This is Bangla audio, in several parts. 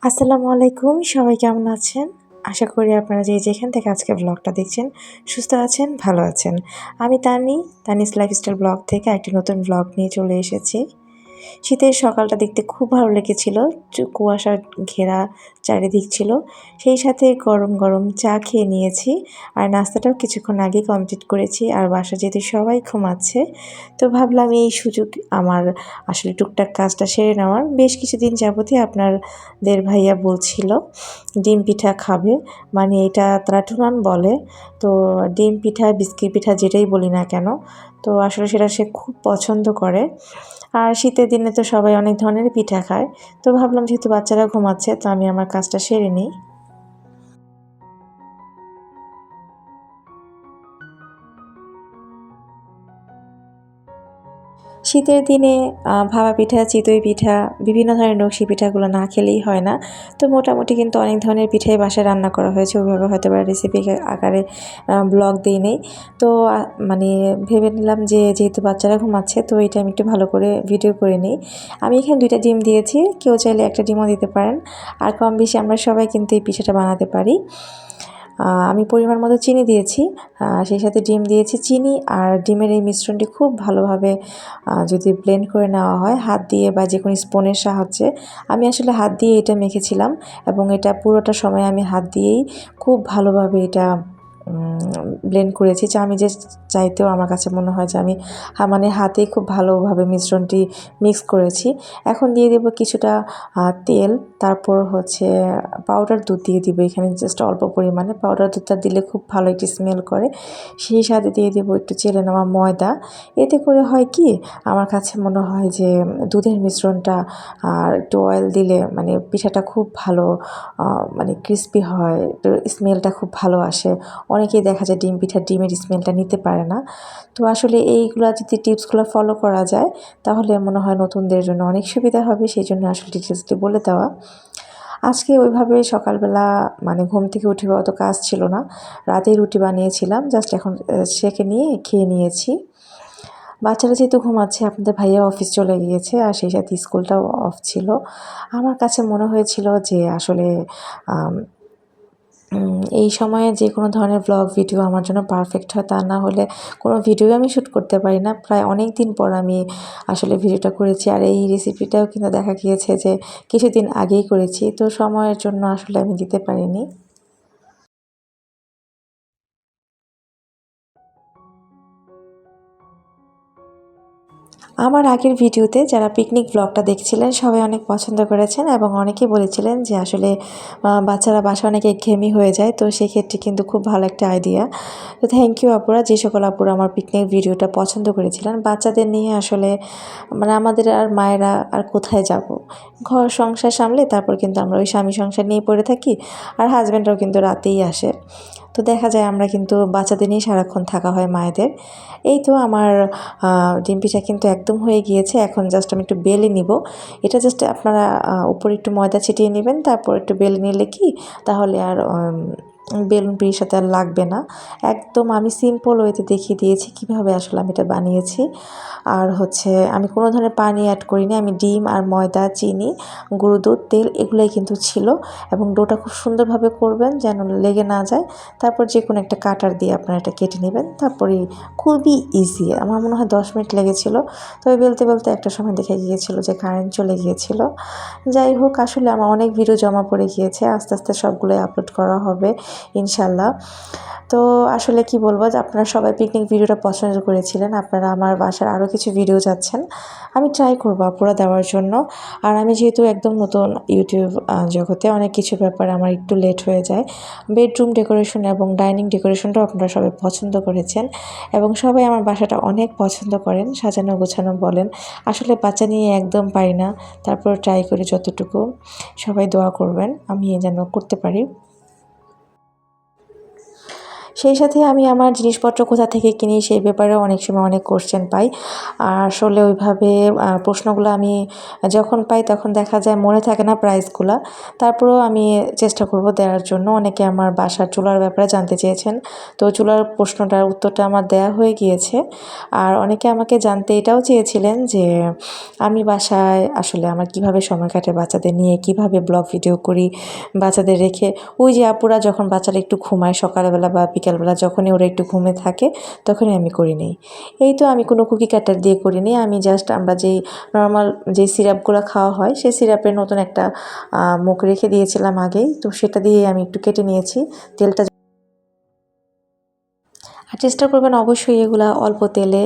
আসসালামু আলাইকুম, সবাই কেমন আছেন? আশা করি আপনারা যে যেখান থেকে আজকে ব্লগটা দেখছেন সুস্থ আছেন, ভালো আছেন। আমি তানিস লাইফস্টাইল ব্লগ থেকে একটি নতুন ব্লগ নিয়ে চলে এসেছি। শীতের সকালটা দেখতে খুব ভালো লেগেছিল। কুয়াশার ঘেরা চারিদিক ছিল। সেই সাথে গরম, গরম চা খেয়ে নিয়েছি। আর নাস্তাটাও কিছুক্ষণ আগেই কমপ্লিট করেছি। আর বাসায় যেহেতু সবাই ঘুমাচ্ছে, তো ভাবলাম এই সুযোগ আমার আসলে টুকটাক কাজটা সেরে নেওয়ার। বেশ কিছুদিন যাবতই আপনাদের ভাইয়া বলছিল ডিম পিঠা খাবে। মানে এটা তারা টুনান বলে। তো ডিম পিঠা, বিস্কিট পিঠা যেটাই বলি না কেন, তো আসলে সেটা সে খুব পছন্দ করে। আর শীতের দিনে তো সবাই অনেক ধরনের পিঠা খায়। তো ভাবলাম যেহেতু বাচ্চারা ঘুমাচ্ছে, তো আমি আমার কাজটা সেরে নিই। শীতের দিনে ভাপা পিঠা, চিতই পিঠা, বিভিন্ন ধরনের নকশি পিঠাগুলো না খেলেই হয় না। তো মোটামুটি কিন্তু অনেক ধরনের পিঠাই বাসায় রান্না করা হয়েছে। ওইভাবে হয়তোবা রেসিপি আকারে ব্লগ দিই নেই। তো মানে ভেবে নিলাম যে যেহেতু বাচ্চারা ঘুমাচ্ছে, তো এটা আমি একটু ভালো করে ভিডিও করে নিই। আমি এখানে ২ টা ডিম দিয়েছি। কেউ চাইলে ১ টা ডিমও দিতে পারেন। আর কম বেশি আমরা সবাই কিন্তু এই পিঠাটা বানাতে পারি। আমি পরিমাণ মতো চিনি দিয়েছি। সেই সাথে ডিম দিয়েছি। চিনি আর ডিমের এই মিশ্রণটি খুব ভালোভাবে যদি ব্লেন্ড করে নেওয়া হয় হাত দিয়ে বা যেকোনো স্পুনের সাহায্যে, আমি আসলে হাত দিয়ে এটা মেখেছিলাম এবং এটা পুরোটা সময় আমি হাত দিয়েই খুব ভালোভাবে এটা ব্লেন্ড করেছি। আমি যে চাইতেও আমার কাছে মনে হয় যে আমি মানে হাতেই খুব ভালোভাবে মিশ্রণটি মিক্স করেছি। এখন দিয়ে দেব কিছুটা তেল, তারপর হচ্ছে পাউডার দুধ দিয়ে দিব এখানে জাস্ট অল্প পরিমাণে। পাউডার দুধটা দিলে খুব ভালো একটি স্মেল করে। সেই সাথে দিয়ে দেব একটু চেলে নেওয়া ময়দা। এতে করে হয় কি, আমার কাছে মনে হয় যে দুধের মিশ্রণটা আর একটু অয়েল দিলে মানে পিঠাটা খুব ভালো মানে ক্রিস্পি হয়, একটু স্মেলটা খুব ভালো আসে। অনেকেই দেখা যায় ডিম পিঠার ডিমের স্মেলটা নিতে পারে না। তো আসলে এইগুলা যদি টিপসগুলো ফলো করা যায়, তাহলে মনে হয় নতুনদের জন্য অনেক সুবিধা হবে। সেজন্য আসলে ডিটেইলসটি বলে দেওয়া। আজকে ওইভাবে সকালবেলা মানে ঘুম থেকে উঠে অত কাজ ছিল না। রাতেই রুটি বানিয়েছিলাম। জাস্ট এখন সেঁকে নিয়ে খেয়ে নিয়েছি। বাচ্চারা যেহেতু ঘুমাচ্ছে, আপনাদের ভাইয়া অফিস চলে গিয়েছে আর সেই সাথে স্কুলটাও অফ ছিল। আমার কাছে মনে হয়েছিল যে আসলে আম এই সময়ে যে কোনো ধরনের ব্লগ ভিডিও আমার জন্য পারফেক্ট হয়। তা না হলে কোনো ভিডিওই আমি শ্যুট করতে পারি না। প্রায় অনেক দিন পর আমি আসলে ভিডিওটা করেছি। আর এই রেসিপিটাও কিন্তু দেখা গিয়েছে যে কিছুদিন আগেই করেছি। তো সময়ের জন্য আসলে আমি দিতে পারিনি। আমার আগের ভিডিওতে যারা পিকনিক ব্লগটা দেখছিলেন সবাই অনেক পছন্দ করেছেন এবং অনেকেই বলেছিলেন যে আসলে বাচ্চারা বাসায় অনেক একঘেয়েমি হয়ে যায়, তো সেক্ষেত্রে কিন্তু খুব ভালো একটা আইডিয়া। তো থ্যাংক ইউ আপুরা, যে সকল আপুরা আমার পিকনিক ভিডিওটা পছন্দ করেছিলেন। বাচ্চাদের নিয়ে আসলে মানে আমাদের আর মায়েরা আর কোথায় যাব, ঘর সংসার সামলে তারপর কিন্তু আমরা ওই স্বামী সংসার নিয়ে পড়ে থাকি। আর হাজব্যান্ডরাও কিন্তু রাতেই আসে। তো দেখা যায় আমরা কিন্তু বাচ্চাদের নিয়ে সারাক্ষণ থাকা হয় মায়েদের। এই তো আমার ডিম পিঠা কিন্তু একদম হয়ে গিয়েছে। এখন জাস্ট আমি একটু বেলে নিব। এটা জাস্ট আপনারা উপরে একটু ময়দা ছিটিয়ে নেবেন, তারপর একটু বেলে নিলে কি তাহলে আর বেলুন পিড়ির সাথে আর লাগবে না। একদম আমি সিম্পল ওয়েতে দেখিয়ে দিয়েছি কীভাবে আসলে আমি এটা বানিয়েছি। আর হচ্ছে আমি কোনো ধরনের পানি অ্যাড করিনি। আমি ডিম আর ময়দা, চিনি, গুঁড়ো দুধ, তেল এগুলাই কিন্তু ছিল। এবং ডোটা খুব সুন্দরভাবে করবেন যেন লেগে না যায়। তারপর যেকোনো একটা কাটার দিয়ে আপনারা এটা কেটে নেবেন। তারপরেই খুবই ইজি। আমার মনে হয় 10 মিনিট লেগেছিল। তবে বেলতে, বেলতে একটা সময় দেখা গিয়েছিল যে কারেন্ট চলে গিয়েছিল। যাই হোক, আসলে আমার অনেক ভিডিও জমা পড়ে গিয়েছে। আস্তে, আস্তে সবগুলোই আপলোড করা হবে ইনশাল্লাহ। তো আসলে কি বলবো, যে আপনারা সবাই পিকনিক ভিডিওটা পছন্দ করেছিলেন। আপনারা আমার বাসার আরও কিছু ভিডিও চাচ্ছেন। আমি ট্রাই করবো আপুরা দেওয়ার জন্য। আর আমি যেহেতু একদম নতুন ইউটিউব জগতে, অনেক কিছু ব্যাপারে আমার একটু লেট হয়ে যায়। বেডরুম ডেকোরেশন এবং ডাইনিং ডেকোরেশনটাও আপনারা সবাই পছন্দ করেছেন এবং সবাই আমার বাসাটা অনেক পছন্দ করেন। সাজানো গোছানো বলেন, আসলে বাচ্চা নিয়ে একদম পারি না। তারপর ট্রাই করি যতটুকু। সবাই দোয়া করবেন আমি যেন করতে পারি। সেই সাথে আমি আমার জিনিসপত্র কোথা থেকে কিনি সেই ব্যাপারেও অনেক সময় অনেক কোশ্চেন পাই। আর আসলে ওইভাবে প্রশ্নগুলো আমি যখন পাই তখন দেখা যায় মনে থাকে না প্রাইসগুলা। তারপরেও আমি চেষ্টা করব দেওয়ার জন্য। অনেকে আমার বাসার চুলার ব্যাপারে জানতে চেয়েছেন। তো চুলার প্রশ্নটার উত্তরটা আমার দেয়া হয়ে গিয়েছে। আর অনেকে আমাকে জানতে এটাও চেয়েছিলেন যে আমি বাসায় আসলে আমার কিভাবে সময় কাটে বাচ্চাদের নিয়ে, কিভাবে ব্লগ ভিডিও করি বাচ্চাদের রেখে। ওই যে আপুরা যখন বাচ্চারা একটু ঘুমায় সকালবেলা বা বিকালবেলা যখনই ওরা একটু ঘুমে থাকে তখনই আমি করে নিই। এই তো আমি কোনো কুকি কাটার দিয়ে করিনি। আমি জাস্ট আমরা যেই নর্মাল যে সিরাপগুলো খাওয়া হয় সেই সিরাপের নতুন একটা মুখ রেখে দিয়েছিলাম আগেই, তো সেটা দিয়ে আমি একটু কেটে নিয়েছি তেলটা। আর চেষ্টা করবেন অবশ্যই এগুলা অল্প তেলে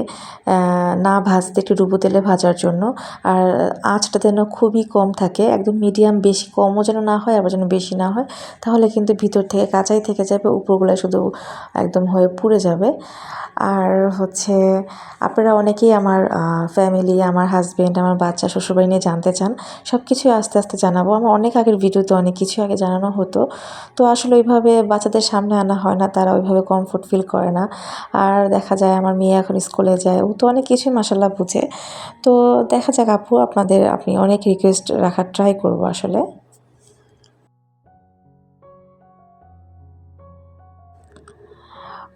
না ভাজতে, একটু ডুবো তেলে ভাজার জন্য। আর আঁচটা যেন খুবই কম থাকে, একদম মিডিয়াম, বেশি কমও যেন না হয় আবার যেন বেশি না হয়, তাহলে কিন্তু ভিতর থেকে কাঁচাই থেকে যাবে, উপরগুলো শুধু একদম হয়ে পুড়ে যাবে। আর হচ্ছে আপনারা অনেকেই আমার ফ্যামিলি, আমার হাজব্যান্ড, আমার বাচ্চা, শ্বশুরবাড়ি নিয়ে জানতে চান। সব কিছুই আস্তে আস্তে জানাবো। আমার অনেক আগের ভিডিওতে অনেক কিছু আগে জানানো হতো, তো আসলে ওইভাবে বাচ্চাদের সামনে আনা হয় না, তারা ওইভাবে কমফোর্ট ফিল করে না। আর দেখা যায় আমার মেয়ে এখন স্কুলে যায়, ও তো অনেক কিছুই মাশাআল্লাহ বুঝে। তো দেখা যাক আপু, আপনি অনেক রিকোয়েস্ট রাখার ট্রাই করব আসলে।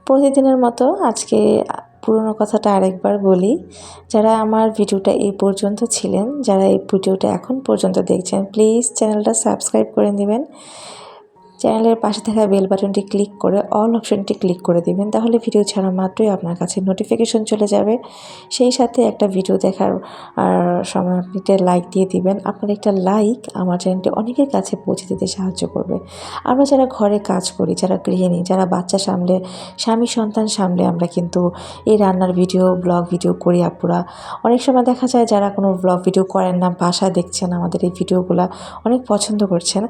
প্রতিদিনের মতো আজকে পুরনো কথাটা আরেকবার বলি। যারা আমার ভিডিওটা এই পর্যন্ত ছিলেন, যারা এই ভিডিওটা এখন পর্যন্ত দেখছেন, প্লিজ চ্যানেলটা সাবস্ক্রাইব করে নেবেন। চ্যানেলের পাশে থাকা বেল বাটনটি ক্লিক করে অল অপশনটি ক্লিক করে দিবেন, তাহলে ভিডিও ছাড়া মাত্রই আপনার কাছে নোটিফিকেশন চলে যাবে। সেই সাথে একটা ভিডিও দেখার সময় আপনি একটা লাইক দিয়ে দিবেন। আপনার একটা লাইক আমার চ্যানেলটি অনেকের কাছে পৌঁছে দিতে সাহায্য করবে। আমরা যারা ঘরে কাজ করি, যারা গৃহিণী, যারা বাচ্চা সামলে, স্বামী সন্তান সামলে, আমরা কিন্তু এই রান্নার ভিডিও, ব্লগ ভিডিও করি আপুরা। অনেক সময় দেখা যায় যারা কোনো ব্লগ ভিডিও করেন না, বাসায় দেখছেন আমাদের এই ভিডিওগুলা, অনেক পছন্দ করছেন।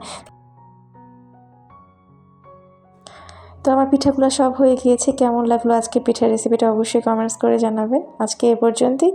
তো আমার পিঠাগুলো সব হয়ে গিয়েছে। কেমন লাগলো আজকে পিঠার রেসিপিটা অবশ্যই কমেন্টস করে জানাবেন। আজকে এ পর্যন্তই।